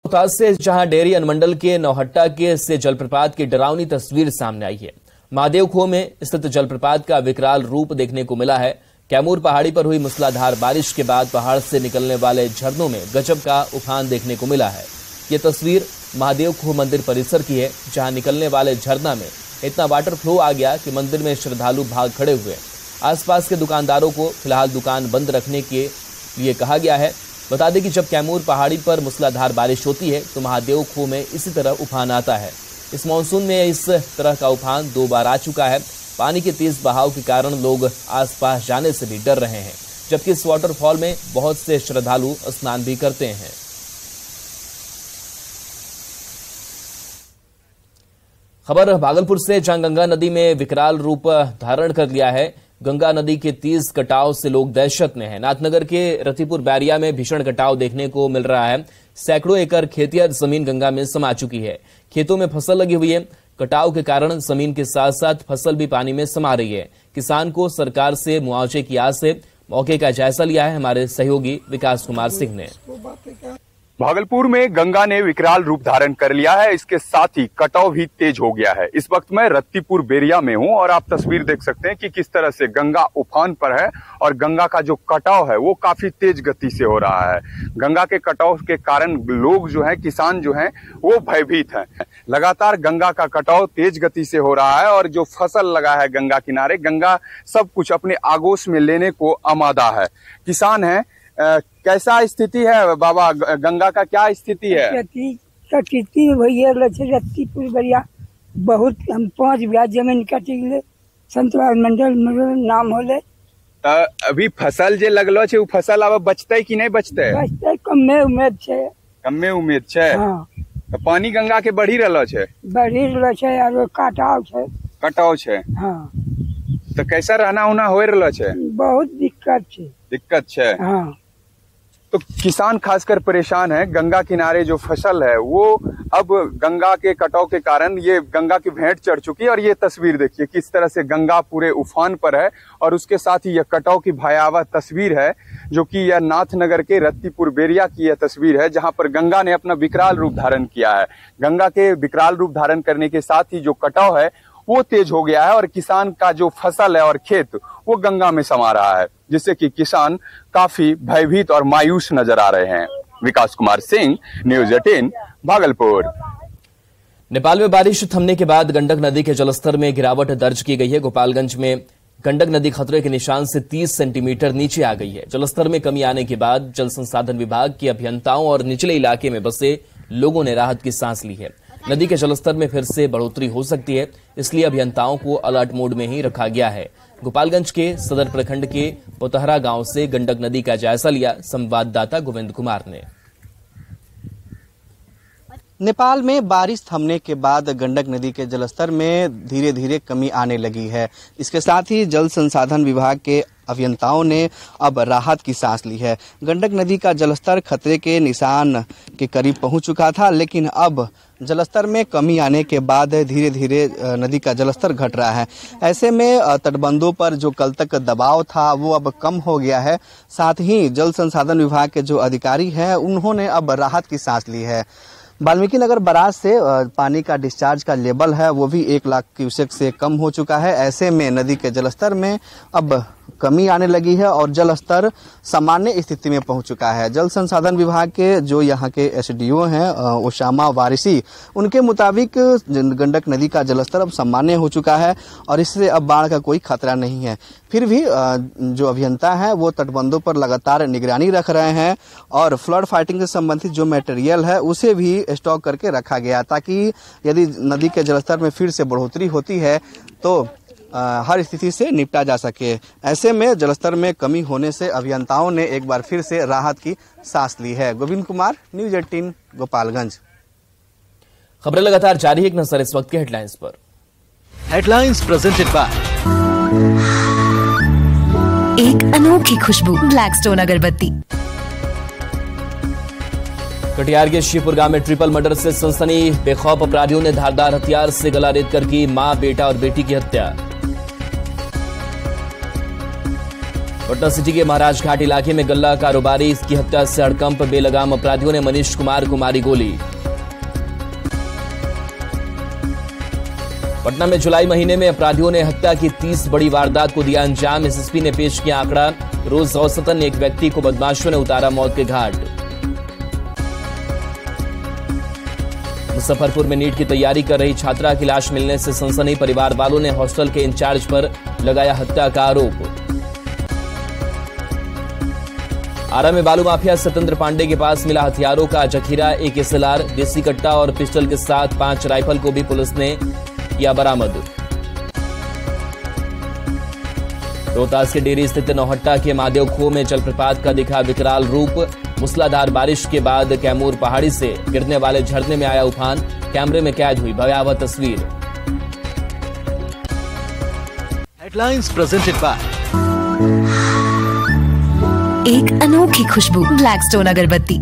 रोहतास से जहां डेयरी अनुमंडल के नौहट्टा के से जलप्रपात की डरावनी तस्वीर सामने आई है। महादेव खो में स्थित जलप्रपात का विकराल रूप देखने को मिला है। कैमूर पहाड़ी पर हुई मूसलाधार बारिश के बाद पहाड़ से निकलने वाले झरनों में गजब का उफान देखने को मिला है। ये तस्वीर महादेव खो मंदिर परिसर की है, जहां निकलने वाले झरना में इतना वाटर फ्लो आ गया कि मंदिर में श्रद्धालु भाग खड़े हुए। आसपास के दुकानदारों को फिलहाल दुकान बंद रखने के लिए कहा गया है। बता दें कि जब कैमूर पहाड़ी पर मूसलाधार बारिश होती है तो महादेव खो में इसी तरह उफान आता है। इस मानसून में इस तरह का उफान 2 बार आ चुका है। पानी के तेज बहाव के कारण लोग आसपास जाने से भी डर रहे हैं, जबकि इस वाटरफॉल में बहुत से श्रद्धालु स्नान भी करते हैं। खबर भागलपुर से, जहां गंगा नदी में विकराल रूप धारण कर लिया है। गंगा नदी के तेज कटाव से लोग दहशत में हैं। नाथनगर के रतिपुर बैरिया में भीषण कटाव देखने को मिल रहा है। सैकड़ों एकड़ खेतिया जमीन गंगा में समा चुकी है। खेतों में फसल लगी हुई है। कटाव के कारण जमीन के साथ साथ फसल भी पानी में समा रही है। किसान को सरकार से मुआवजे की आस से मौके का जायजा लिया है हमारे सहयोगी विकास कुमार सिंह ने। भागलपुर में गंगा ने विकराल रूप धारण कर लिया है। इसके साथ ही कटाव भी तेज हो गया है। इस वक्त मैं रत्तीपुर बेरिया में हूं और आप तस्वीर देख सकते हैं कि किस तरह से गंगा उफान पर है और गंगा का जो कटाव है वो काफी तेज गति से हो रहा है। गंगा के कटाव के कारण लोग जो है, किसान जो है वो भयभीत हैं। लगातार गंगा का कटाव तेज गति से हो रहा है और जो फसल लगा है गंगा किनारे, गंगा सब कुछ अपने आगोश में लेने को आमादा है। किसान है, कैसा स्थिति है बाबा, गंगा का क्या स्थिति है? स्थिति भैया रत्तीपुर बरिया बहुत हम 5 बीघा जमीन कटी गए। संतरा मंडल नाम होले। अभी फसल जे लगलो छे, उ फसल अब बचते कि नहीं बचते? बचते, कमे उम्मीद छे। कमे उम्मीद छे। हाँ। तो पानी गंगा के बढ़ी रहलो छे? बढ़ी रहलो छे और कटाव छे। कटाव छे। हाँ। तो कैसा रहना होना हो रहलो छे? बहुत दिक्कत छे। दिक्कत छे। हाँ। तो किसान खासकर परेशान है। गंगा किनारे जो फसल है वो अब गंगा के कटाव के कारण ये गंगा की भेंट चढ़ चुकी है। और ये तस्वीर देखिए किस तरह से गंगा पूरे उफान पर है और उसके साथ ही यह कटाव की भयावह तस्वीर है, जो कि यह नाथनगर के रत्तीपुर बेरिया की यह तस्वीर है, जहां पर गंगा ने अपना विकराल रूप धारण किया है। गंगा के विकराल रूप धारण करने के साथ ही जो कटाव है वो तेज हो गया है और किसान का जो फसल है और खेत वो गंगा में समा रहा है, जिससे कि किसान काफी भयभीत और मायूस नजर आ रहे हैं। विकास कुमार सिंह, न्यूज़ 18, भागलपुर। नेपाल में बारिश थमने के बाद गंडक नदी के जलस्तर में गिरावट दर्ज की गई है। गोपालगंज में गंडक नदी खतरे के निशान से 30 सेंटीमीटर नीचे आ गई है। जलस्तर में कमी आने के बाद जल संसाधन विभाग के अभियंताओं और निचले इलाके में बसे लोगों ने राहत की सांस ली है। नदी के जलस्तर में फिर से बढ़ोतरी हो सकती है, इसलिए अभियंताओं को अलर्ट मोड में ही रखा गया है। गोपालगंज के सदर प्रखंड के पोतहरा गांव से गंडक नदी का जायजा लिया संवाददाता गोविंद कुमार ने। नेपाल में बारिश थमने के बाद गंडक नदी के जलस्तर में धीरे धीरे कमी आने लगी है। इसके साथ ही जल संसाधन विभाग के अभियंताओं ने अब राहत की सांस ली है। गंडक नदी का जलस्तर खतरे के निशान के करीब पहुंच चुका था, लेकिन अब जलस्तर में कमी आने के बाद धीरे धीरे नदी का जलस्तर घट रहा है। ऐसे में तटबंधों पर जो कल तक दबाव था वो अब कम हो गया है। साथ ही जल संसाधन विभाग के जो अधिकारी हैं उन्होंने अब राहत की सांस ली है। वाल्मीकि नगर बराज से पानी का डिस्चार्ज का लेवल है वो भी 1 लाख क्यूसेक से कम हो चुका है। ऐसे में नदी के जलस्तर में अब कमी आने लगी है और जल स्तर सामान्य स्थिति में पहुंच चुका है। जल संसाधन विभाग के जो यहाँ के एसडीओ हैं ओसामा वारिसी, उनके मुताबिक गंडक नदी का जलस्तर अब सामान्य हो चुका है और इससे अब बाढ़ का कोई खतरा नहीं है। फिर भी जो अभियंता हैं वो तटबंधों पर लगातार निगरानी रख रहे हैं और फ्लड फाइटिंग से संबंधित जो मटेरियल है उसे भी स्टॉक करके रखा गया, ताकि यदि नदी के जलस्तर में फिर से बढ़ोतरी होती है तो हर स्थिति से निपटा जा सके। ऐसे में जलस्तर में कमी होने से अभियंताओं ने एक बार फिर से राहत की सांस ली है। गोविंद कुमार, न्यूज़ 18, गोपालगंज। खबरें लगातार जारी है, एक नजर इस वक्त के हेडलाइंस पर। हेडलाइंस प्रेजेंटेड बाय एक अनोखी खुशबू ब्लैकस्टोन अगरबत्ती। कटिहार के शिवपुर गांव में ट्रिपल मर्डर से सनसनी। बेखौफ अपराधियों ने धारदार हथियार से गला रेत कर की मां, बेटा और बेटी की हत्या। पटना सिटी के महाराज घाट इलाके में गल्ला कारोबारी की हत्या से हड़कंप, बेलगाम अपराधियों ने मनीष कुमार को मारी गोली। पटना में जुलाई महीने में अपराधियों ने हत्या की 30 बड़ी वारदात को दिया अंजाम। एसएसपी ने पेश किया आंकड़ा, रोज औसतन एक व्यक्ति को बदमाशों ने उतारा मौत के घाट। मुजफ्फरपुर में नीट की तैयारी कर रही छात्रा की लाश मिलने से सनसनी, परिवार वालों ने हॉस्टल के इंचार्ज पर लगाया हत्या का आरोप। आरा में बालू माफिया सत्येंद्र पांडे के पास मिला हथियारों का जखीरा, एक एसएलआर, देसी कट्टा और पिस्टल के साथ 5 राइफल को भी पुलिस ने किया बरामद। रोहतास के डेरी स्थित नौहट्टा के महादेव खो में जलप्रपात का दिखा विकराल रूप। मूसलाधार बारिश के बाद कैमूर पहाड़ी से गिरने वाले झरने में आया उफान, कैमरे में कैद हुई भयावह तस्वीर। Headlines presented by एक अनोखी खुशबू ब्लैक स्टोन अगरबत्ती।